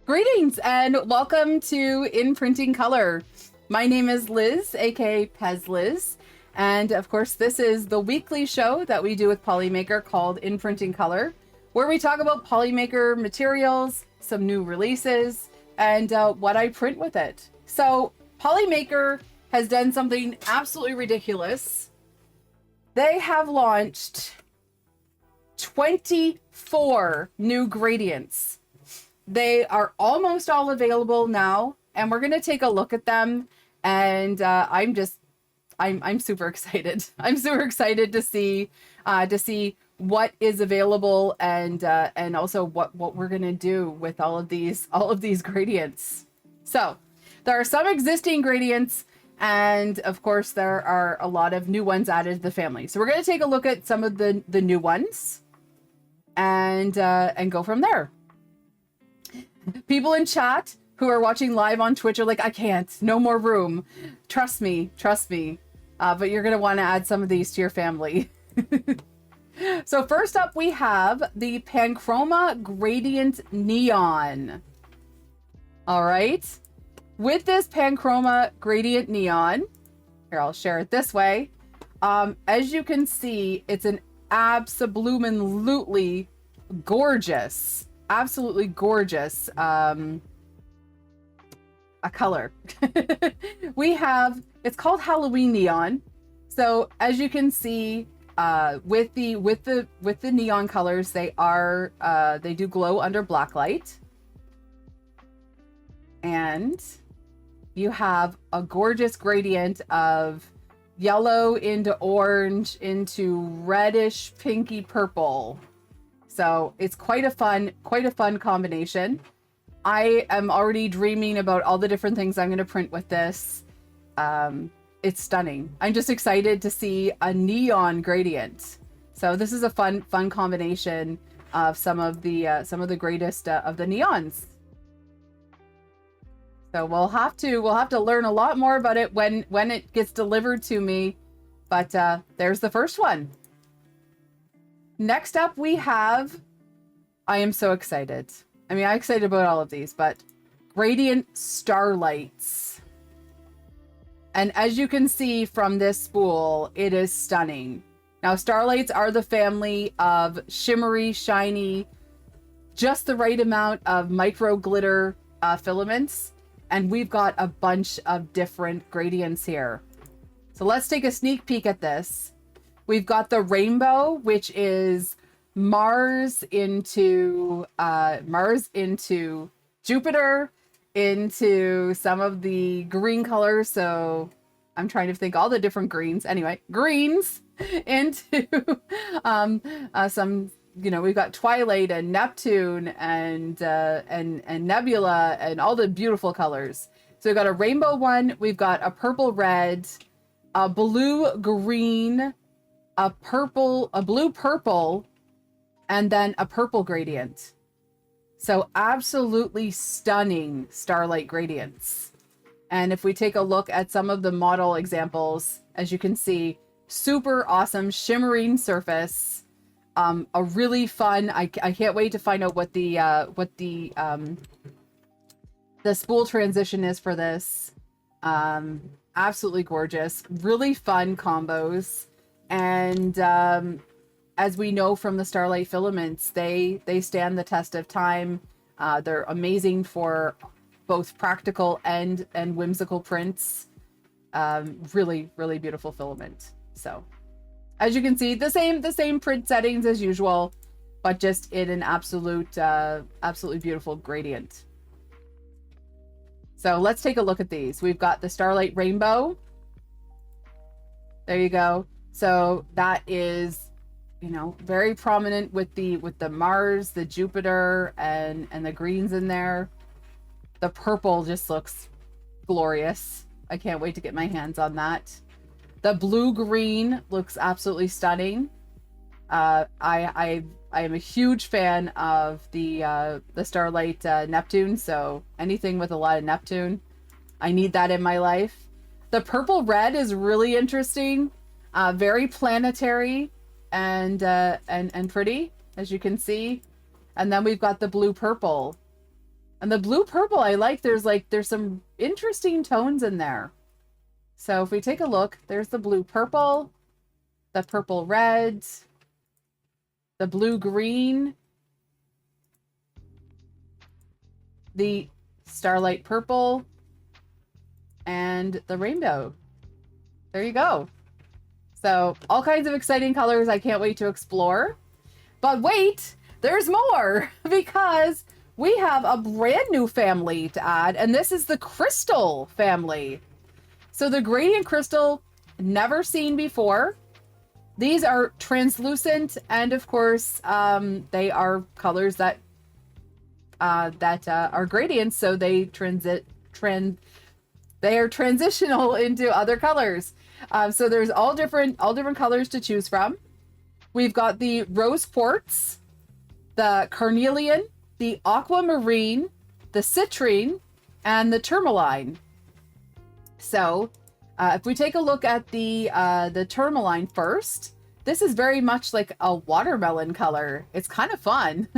Greetings and welcome to In Printing Color. My name is Liz, aka pezliz, and of course this is the weekly show that we do with Polymaker called In Printing Color, where we talk about Polymaker materials, some new releases, and what I print with it. So Polymaker has done something absolutely ridiculous. They have launched 24 new gradients. They are almost all available now, and we're going to take a look at them. And I'm super excited. I'm super excited to see what is available and also what we're going to do with all of these gradients. So there are some existing gradients, and of course there are a lot of new ones added to the family. So we're going to take a look at some of the new ones and go from there. People in chat who are watching live on Twitch are like, I can't, no more room. Trust me. But you're going to want to add some of these to your family. So first up, we have the Panchroma Gradient Neon. All right. With this Panchroma Gradient Neon, here, I'll share it this way. As you can see, it's an absolutely gorgeous, absolutely gorgeous a color. We have, it's called Halloween Neon. So as you can see, with the neon colors, they do glow under black light. And you have a gorgeous gradient of yellow into orange into reddish pinky purple. So it's quite a fun combination. I am already dreaming about all the different things I'm going to print with this. It's stunning. I'm just excited to see a neon gradient. So this is a fun combination of some of the greatest of the neons. So we'll have to learn a lot more about it when it gets delivered to me. But there's the first one. Next up, we have, I am so excited. I mean, I'm excited about all of these, but Gradient Starlights. And as you can see from this spool, it is stunning. Now, Starlights are the family of shimmery, shiny, just the right amount of micro glitter filaments. And we've got a bunch of different gradients here. So let's take a sneak peek at this. We've got the rainbow, which is Mars into Jupiter, into some of the green colors. So I'm trying to think all the different greens. Anyway, greens into some, we've got Twilight and Neptune and Nebula and all the beautiful colors. So we've got a rainbow one. We've got a purple red, a blue green, a blue purple, and then a purple gradient. So absolutely stunning starlight gradients. And if we take a look at some of the model examples, as you can see, super awesome shimmering surface. A really fun, I can't wait to find out what the spool transition is for this. Absolutely gorgeous, really fun combos. And as we know from the Starlight filaments, they stand the test of time. They're amazing for both practical and whimsical prints. Really beautiful filament. So as you can see, the same print settings as usual, but just in an absolutely beautiful gradient. So let's take a look at these. We've got the Starlight Rainbow. There you go. So that is, very prominent with the Mars, the Jupiter, and the greens in there. The purple just looks glorious. I can't wait to get my hands on that. The blue green looks absolutely stunning. I am a huge fan of the Starlight Neptune. So anything with a lot of Neptune, I need that in my life. The purple red is really interesting. Very planetary and pretty, as you can see. And then we've got the blue purple. And the blue purple I like, there's some interesting tones in there. So if we take a look, there's the blue purple, the purple red, the blue green, the starlight purple, and the rainbow. There you go. So all kinds of exciting colors I can't wait to explore. But wait, there's more, because we have a brand new family to add, and this is the crystal family. So the gradient crystal, never seen before. These are translucent, and of course, they are colors that are gradients, so they they are transitional into other colors. So there's all different colors to choose from. We've got the rose quartz, the carnelian, the aquamarine, the citrine, and the tourmaline. So if we take a look at the tourmaline first, this is very much like a watermelon color. It's kind of fun.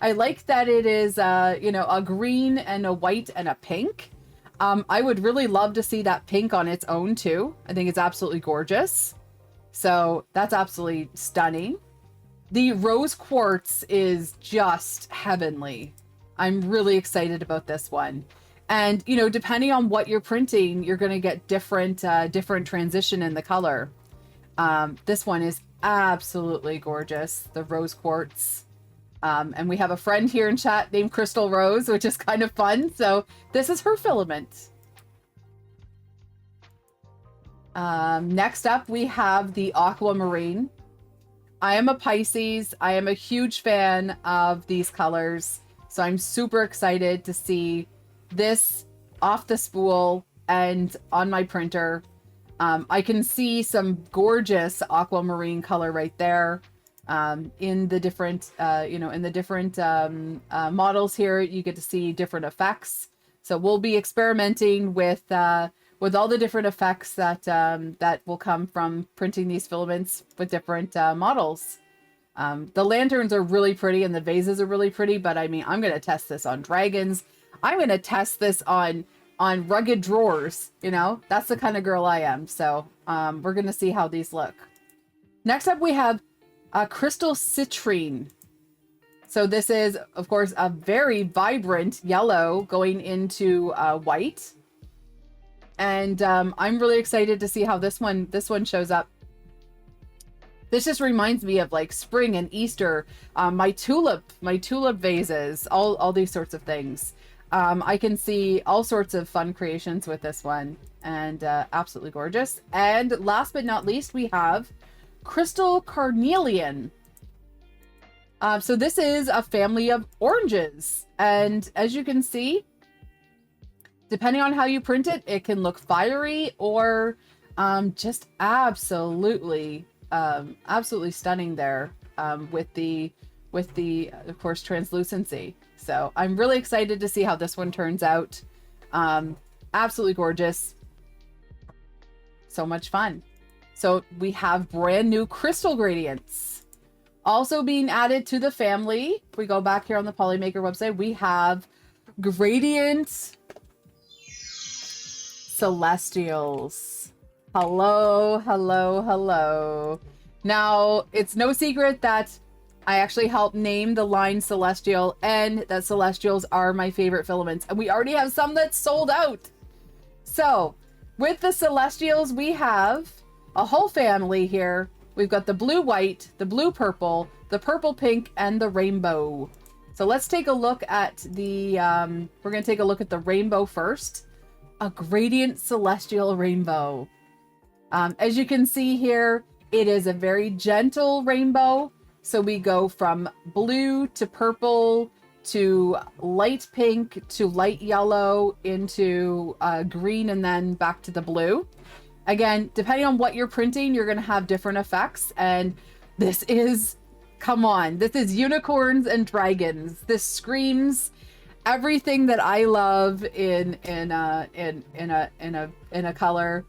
I like that it is, a green and a white and a pink. I would really love to see that pink on its own too. I think it's absolutely gorgeous. So that's absolutely stunning. The rose quartz is just heavenly. I'm really excited about this one. And, depending on what you're printing, you're going to get different transition in the color. This one is absolutely gorgeous, the rose quartz. And we have a friend here in chat named Crystal Rose, which is kind of fun. So this is her filament. Next up, we have the aquamarine. I am a Pisces. I am a huge fan of these colors. So I'm super excited to see this off the spool and on my printer. I can see some gorgeous aquamarine color right there. In the different, models here, you get to see different effects. So we'll be experimenting with all the different effects that will come from printing these filaments with different models. The lanterns are really pretty and the vases are really pretty, but I mean, I'm going to test this on dragons. I'm going to test this on rugged drawers. That's the kind of girl I am. So we're going to see how these look. Next up, we have crystal citrine. So this is, of course, a very vibrant yellow going into white. And I'm really excited to see how this one shows up. This just reminds me of like spring and Easter, my tulip vases, all these sorts of things. I can see all sorts of fun creations with this one, and absolutely gorgeous. And last but not least, we have crystal carnelian. So this is a family of oranges, and as you can see, depending on how you print it, it can look fiery or just absolutely stunning there, with the of course translucency. So I'm really excited to see how this one turns out. Absolutely gorgeous. So much fun. So we have brand new crystal gradients also being added to the family. If we go back here on the Polymaker website, we have gradient celestials. Hello, hello, hello. Now, it's no secret that I actually helped name the line Celestial, and that Celestials are my favorite filaments. And we already have some that's sold out. So, with the Celestials, we have a whole family here. We've got the blue white, the blue purple, the purple pink, and the rainbow. So let's take a look at the, we're going to take a look at the rainbow first. A gradient celestial rainbow. As you can see here, it is a very gentle rainbow. So we go from blue to purple to light pink to light yellow into green and then back to the blue. Again, depending on what you're printing, you're going to have different effects. And this is, come on, this is unicorns and dragons. This screams everything that I love in a color.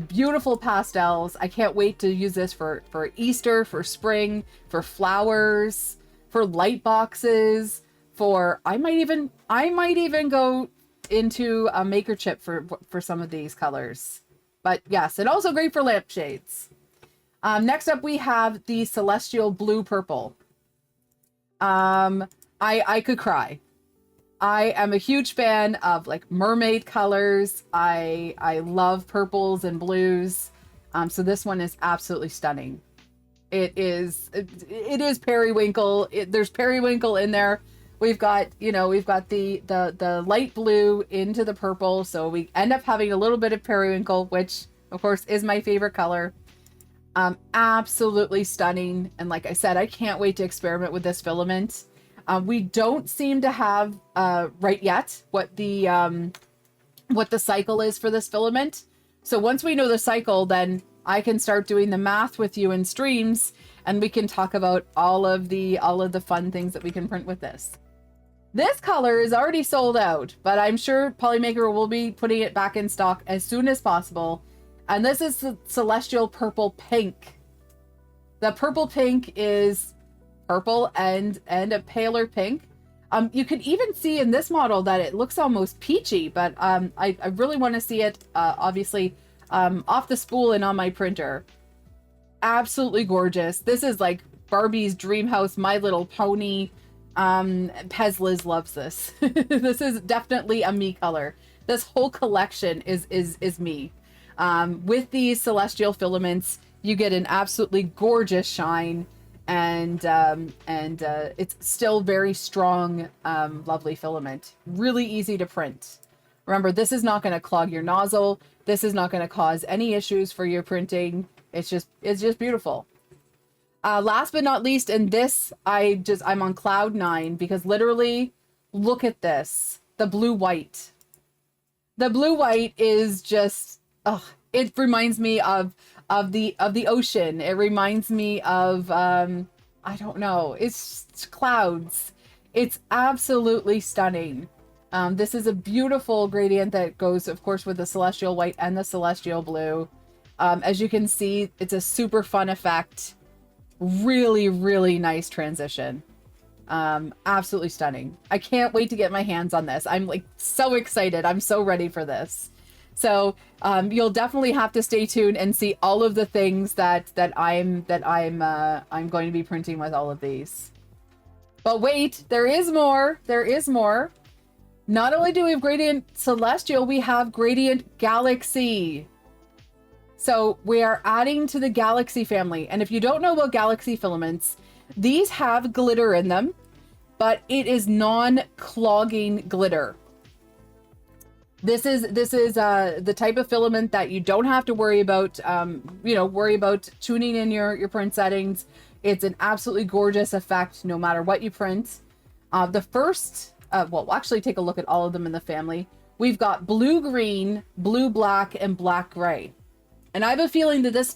Beautiful pastels. I can't wait to use this for Easter, for spring, for flowers, for light boxes, for, I might even go into a maker chip for some of these colors. But yes, and also great for lampshades. Next up, we have the Celestial Blue Purple. I could cry. I am a huge fan of like mermaid colors. I love purples and blues. So this one is absolutely stunning. It is periwinkle. There's periwinkle in there. We've got the light blue into the purple. So we end up having a little bit of periwinkle, which of course is my favorite color. Absolutely stunning. And like I said, I can't wait to experiment with this filament. We don't seem to have right yet what the cycle is for this filament. So once we know the cycle, then I can start doing the math with you in streams, and we can talk about all of the fun things that we can print with this. This color is already sold out, but I'm sure Polymaker will be putting it back in stock as soon as possible. And this is the Celestial Purple Pink. The purple pink is purple and a paler pink. You can even see in this model that it looks almost peachy, but I really want to see it obviously off the spool and on my printer. Absolutely gorgeous. This is like Barbie's dream house, My Little Pony. Pezliz loves this. This is definitely a me color. This whole collection is me. With these celestial filaments, you get an absolutely gorgeous shine, and it's still very strong, lovely filament. Really easy to print. Remember, this is not going to clog your nozzle. This is not going to cause any issues for your printing. It's just beautiful. Last but not least, in this, I'm on cloud 9 because literally, look at this. The blue white. The blue white is just, it reminds me of the ocean. It reminds me of, I don't know, it's clouds. It's absolutely stunning. This is a beautiful gradient that goes, of course, with the celestial white and the celestial blue. As you can see, it's a super fun effect. Really, really nice transition. Absolutely stunning. I can't wait to get my hands on this. I'm like so excited. I'm so ready for this. So you'll definitely have to stay tuned and see all of the things that I'm going to be printing with all of these. But wait, there is more. There is more. Not only do we have Gradient Celestial, we have Gradient Galaxy. So we are adding to the Galaxy family. And if you don't know about Galaxy filaments, these have glitter in them, but it is non-clogging glitter. This is the type of filament that you don't have to worry about, worry about tuning in your print settings. It's an absolutely gorgeous effect no matter what you print. The first, we'll actually take a look at all of them in the family. We've got blue-green, blue-black, and black-gray. And I have a feeling that this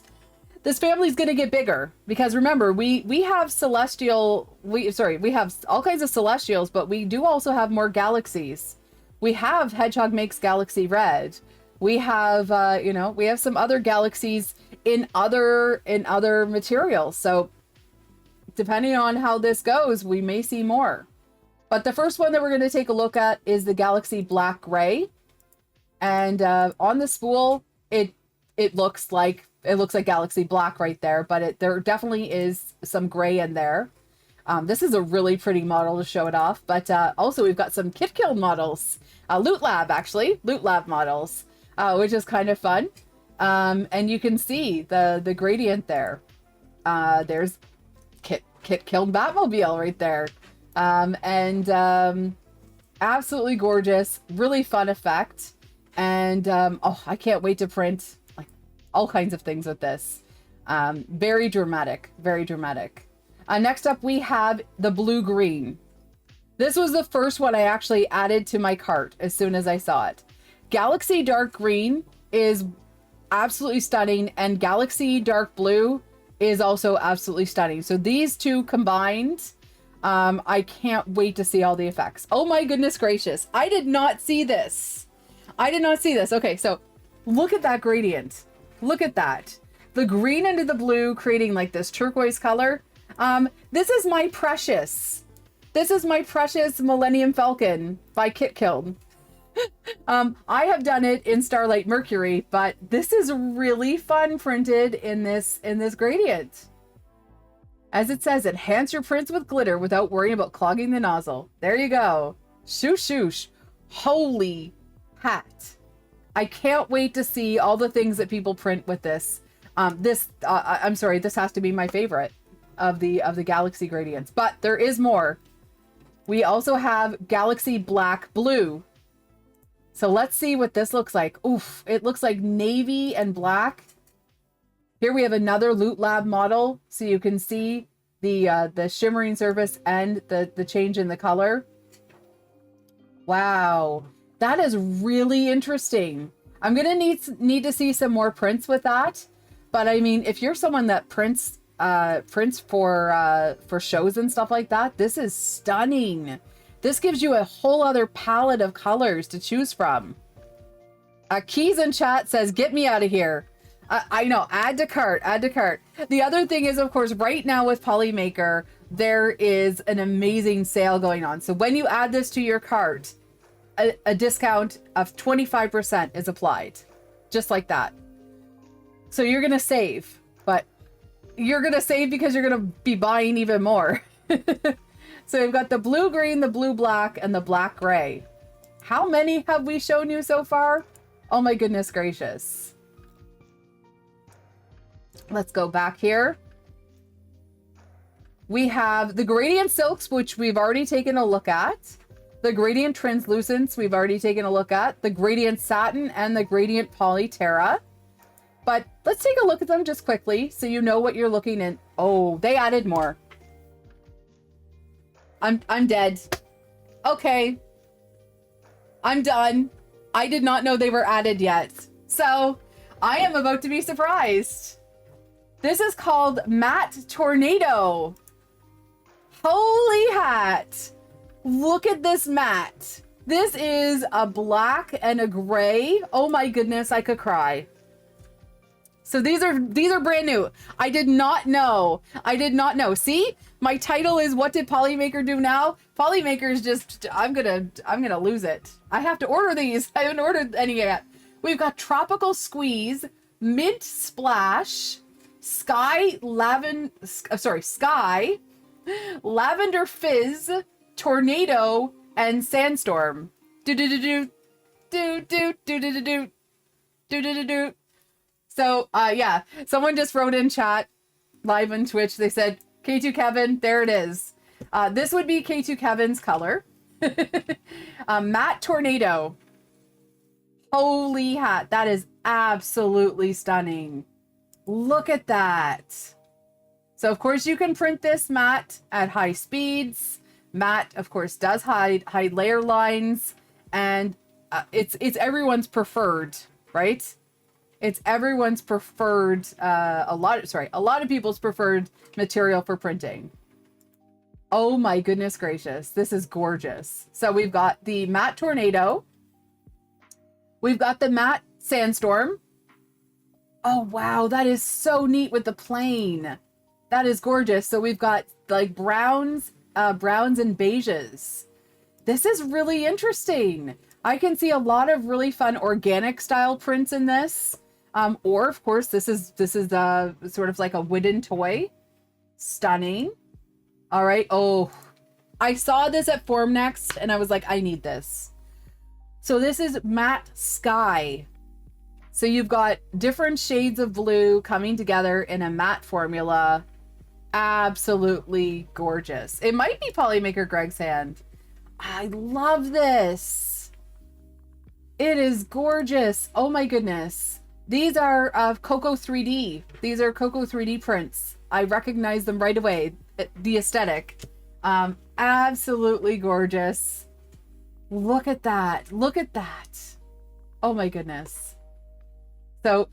family is going to get bigger because remember, we have celestial, we have all kinds of celestials, but we do also have more galaxies. We have Hedgehog Makes Galaxy Red. We have, we have some other galaxies in other materials. So depending on how this goes, we may see more. But the first one that we're going to take a look at is the Galaxy Black Gray. And on the spool, it looks like Galaxy Black right there, but there definitely is some gray in there. This is a really pretty model to show it off, but also we've got some Kit Kill models, Loot Lab models, which is kind of fun. And you can see the gradient there. There's Kit Kill Batmobile right there. Absolutely gorgeous, really fun effect. And I can't wait to print like all kinds of things with this. Very dramatic, very dramatic. Next up, we have the blue-green. This was the first one I actually added to my cart as soon as I saw it. Galaxy Dark Green is absolutely stunning, and Galaxy Dark Blue is also absolutely stunning. So these two combined, I can't wait to see all the effects. Oh my goodness gracious. I did not see this. Okay, so look at that gradient. Look at that. The green into the blue creating like this turquoise color. This is my precious. This is my precious Millennium Falcon by Kit Kiln. I have done it in Starlight Mercury, but this is really fun printed in this gradient. As it says, enhance your prints with glitter without worrying about clogging the nozzle. There you go. Shoosh, shoosh. Holy hat. I can't wait to see all the things that people print with this. I'm sorry, this has to be my favorite of the Galaxy gradients, but there is more. We also have Galaxy Black Blue. So let's see what this looks like. Oof, it looks like navy and black. Here we have another Loot Lab model, so you can see the shimmering surface and the change in the color. Wow, that is really interesting. I'm gonna need to see some more prints with that. But I mean, if you're someone that prints for shows and stuff like that, this is stunning. This gives you a whole other palette of colors to choose from. Keys in chat says, "Get me out of here." I know, add to cart, add to cart. The other thing is, of course, right now with Polymaker, there is an amazing sale going on. So when you add this to your cart, a discount of 25% is applied, just like that. So you're going to save, but you're going to save because you're going to be buying even more. So we've got the blue green, the blue black, and the black gray. How many have we shown you so far? Oh my goodness gracious. Let's go back here. We have the gradient silks, which we've already taken a look at. The gradient translucents, we've already taken a look at. The gradient satin and the gradient poly terra. But let's take a look at them just quickly so you know what you're looking in. Oh, they added more. I'm dead. Okay. I'm done. I did not know they were added yet. So I am about to be surprised. This is called Matte Tornado. Holy hat. Look at this matte. This is a black and a gray. Oh my goodness, I could cry. So these are brand new. I did not know. I did not know. See, my title is "What did Polymaker do now?" Polymaker is just, I'm gonna lose it. I have to order these. I haven't ordered any yet. We've got Tropical Squeeze, Mint Splash, Sky, Lavender Fizz, Tornado, and Sandstorm. Do do do do do do do do do do do do do. So yeah, someone just wrote in chat live on Twitch. They said K2 Kevin. There it is. This would be K2 Kevin's color. Matte Tornado. Holy hat, that is absolutely stunning. Look at that. So of course you can print this matte at high speeds. Matte, of course, does hide layer lines, and it's everyone's preferred, right? It's everyone's preferred, a lot of people's preferred material for printing. Oh my goodness gracious, this is gorgeous. So we've got the Matte Tornado. We've got the Matte Sandstorm. Oh wow, that is so neat with the plane. That is gorgeous. So we've got like browns and beiges. This is really interesting. I can see a lot of really fun organic style prints in this. Or of course, this is sort of like a wooden toy. Stunning. All right. Oh, I saw this at Formnext and I was like, I need this. So this is Matte Sky. So you've got different shades of blue coming together in a matte formula. Absolutely gorgeous. It might be Polymaker Greg's hand. I love this. It is gorgeous. Oh my goodness. These are Coco 3D. These are Coco 3D prints. I recognize them right away. The aesthetic. Absolutely gorgeous. Look at that. Look at that. Oh my goodness. So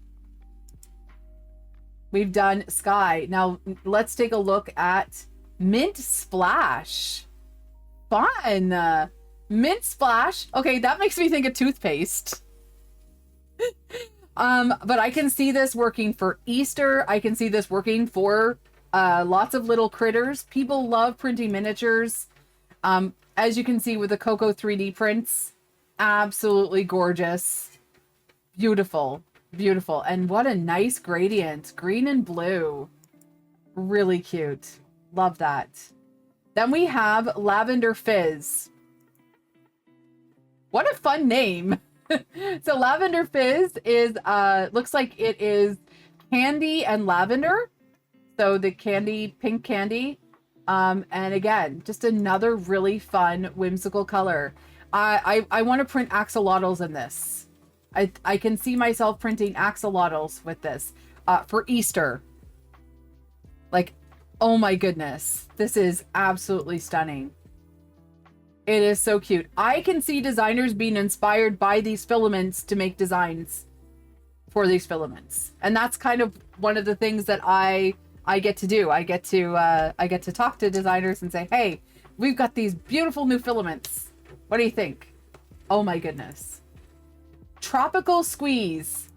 we've done Sky. Now let's take a look at Mint Splash. Fun. Mint Splash. Okay, that makes me think of toothpaste. But I can see this working for Easter. I can see this working for lots of little critters. People love printing miniatures. As you can see with the Cocoa 3D prints, absolutely gorgeous. Beautiful, beautiful. And what a nice gradient. Green and blue. Really cute. Love that. Then we have Lavender Fizz. What a fun name. So Lavender Fizz is, looks like it is candy and lavender. So the candy, pink candy. And again, just another really fun, whimsical color. I want to print axolotls in this. I can see myself printing axolotls with this for Easter. Like, oh my goodness, this is absolutely stunning. It is so cute. I can see designers being inspired by these filaments to make designs for these filaments. And that's kind of one of the things that I get to do. I get to talk to designers and say, hey, we've got these beautiful new filaments. What do you think? Oh my goodness. Tropical Squeeze.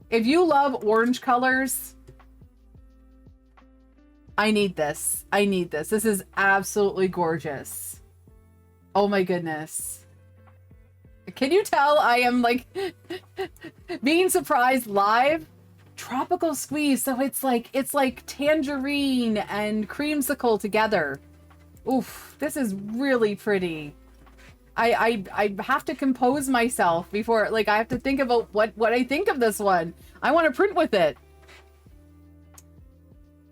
If you love orange colors, I need this. I need this. This is absolutely gorgeous. Oh my goodness. Can you tell I am like being surprised live? Tropical Squeeze. So it's like tangerine and creamsicle together. Oof, this is really pretty. I have to compose myself before, like, I have to think about what I think of this one. I want to print with it.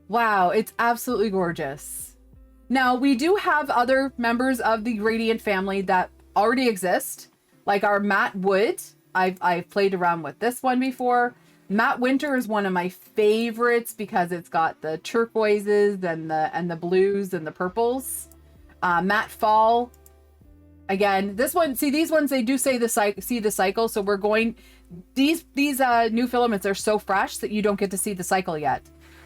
Wow, it's absolutely gorgeous. Now, we do have other members of the Gradient family that already exist, like our Matte Wood. I've played around with this one before. Matte Winter is one of my favorites because it's got the turquoises and the blues and the purples. Matte Fall. Again, this one, see these ones, they do say the cycle. So we're going, these new filaments are so fresh that you don't get to see the cycle yet.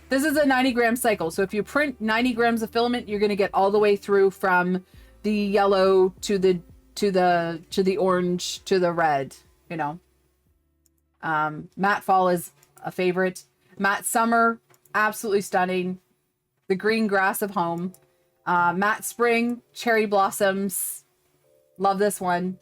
This is a 90-gram cycle. So if you print 90 grams of filament, you're going to get all the way through from the yellow to the orange to the red, you know. Matte Fall is a favorite. Matte Summer, absolutely stunning. The Green Grass of Home. Matte Spring, Cherry Blossoms. Love this one.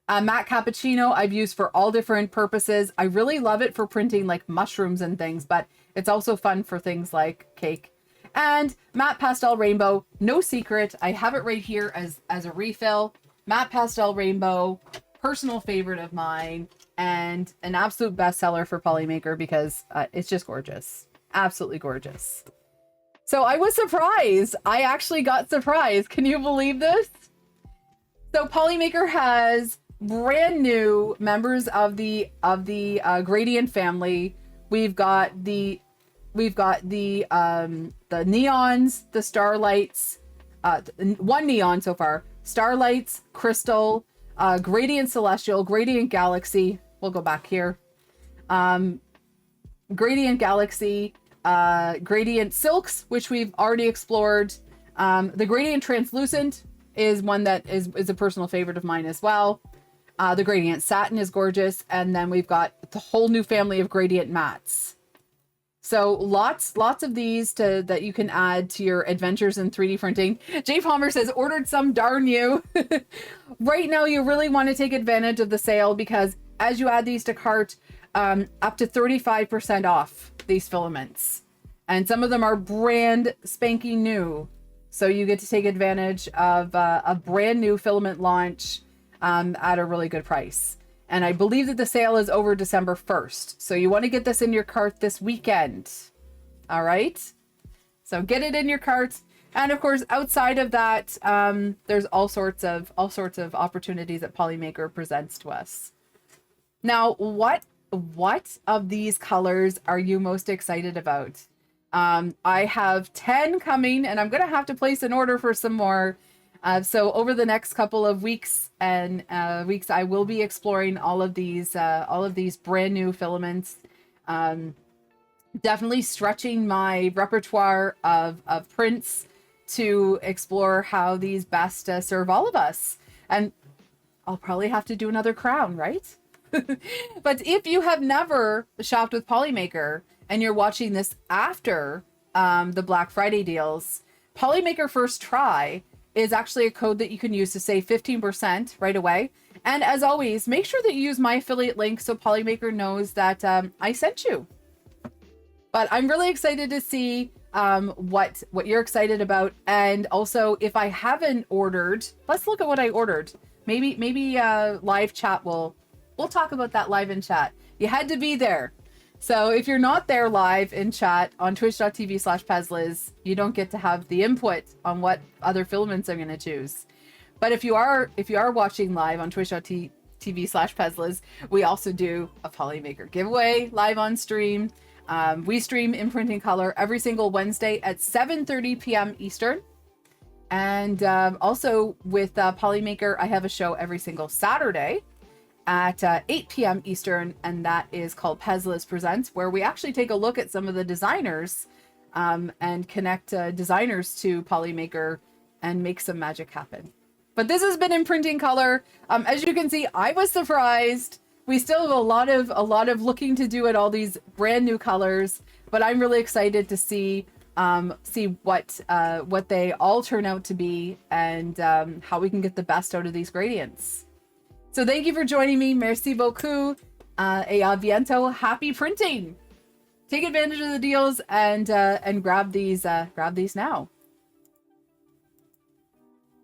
Matte Cappuccino, I've used for all different purposes. I really love it for printing like mushrooms and things, but it's also fun for things like cake. And Matte Pastel Rainbow, no secret. I have it right here as a refill. Matte Pastel Rainbow, personal favorite of mine, and an absolute bestseller for Polymaker because it's just gorgeous. Absolutely gorgeous. So I was surprised. I actually got surprised. Can you believe this? So Polymaker has brand new members of the Gradient family. We've got the neons, the starlights, one neon so far, starlights, crystal, Gradient Celestial, Gradient Galaxy. We'll go back here. Gradient Galaxy, Gradient Silks, which we've already explored. The Gradient Translucent is one that is a personal favorite of mine as well. The Gradient Satin is gorgeous. And then we've got the whole new family of Gradient Mattes. So lots of these that you can add to your adventures in 3D printing. Jay Palmer says, ordered some, darn you. Right now, you really want to take advantage of the sale because as you add these to cart, up to 35% off these filaments. And some of them are brand spanking new. So you get to take advantage of a brand new filament launch at a really good price. And I believe that the sale is over December 1st. So you want to get this in your cart this weekend. All right. So get it in your cart. And of course, outside of that, there's all sorts of opportunities that Polymaker presents to us. Now, what of these colors are you most excited about? I have 10 coming and I'm going to have to place an order for some more. So over the next couple of weeks, I will be exploring all of these brand new filaments. Definitely stretching my repertoire of prints to explore how these best serve all of us. And I'll probably have to do another crown, right? But if you have never shopped with Polymaker and you're watching this after the Black Friday deals, Polymaker First Try is actually a code that you can use to save 15% right away. And as always, make sure that you use my affiliate link so Polymaker knows that I sent you. But I'm really excited to see what you're excited about. And also, if I haven't ordered, let's look at what I ordered. Maybe live chat we'll talk about that live in chat. You had to be there. So if you're not there live in chat on twitch.tv/pezliz, you don't get to have the input on what other filaments I'm going to choose. But if you are watching live on twitch.tv/pezliz, we also do a Polymaker giveaway live on stream. We stream Imprinting Color every single Wednesday at 7:30 p.m. Eastern. And also with Polymaker, I have a show every single Saturday at 8 p.m. Eastern, and that is called Pezliz Presents, where we actually take a look at some of the designers and connect designers to Polymaker and make some magic happen. But this has been Imprinting Color. As you can see, I was surprised. We still have a lot of looking to do at all these brand new colors, but I'm really excited to see what they all turn out to be and how we can get the best out of these gradients. So thank you for joining me. Merci beaucoup. Et a bientôt. Happy printing. Take advantage of the deals and grab these now.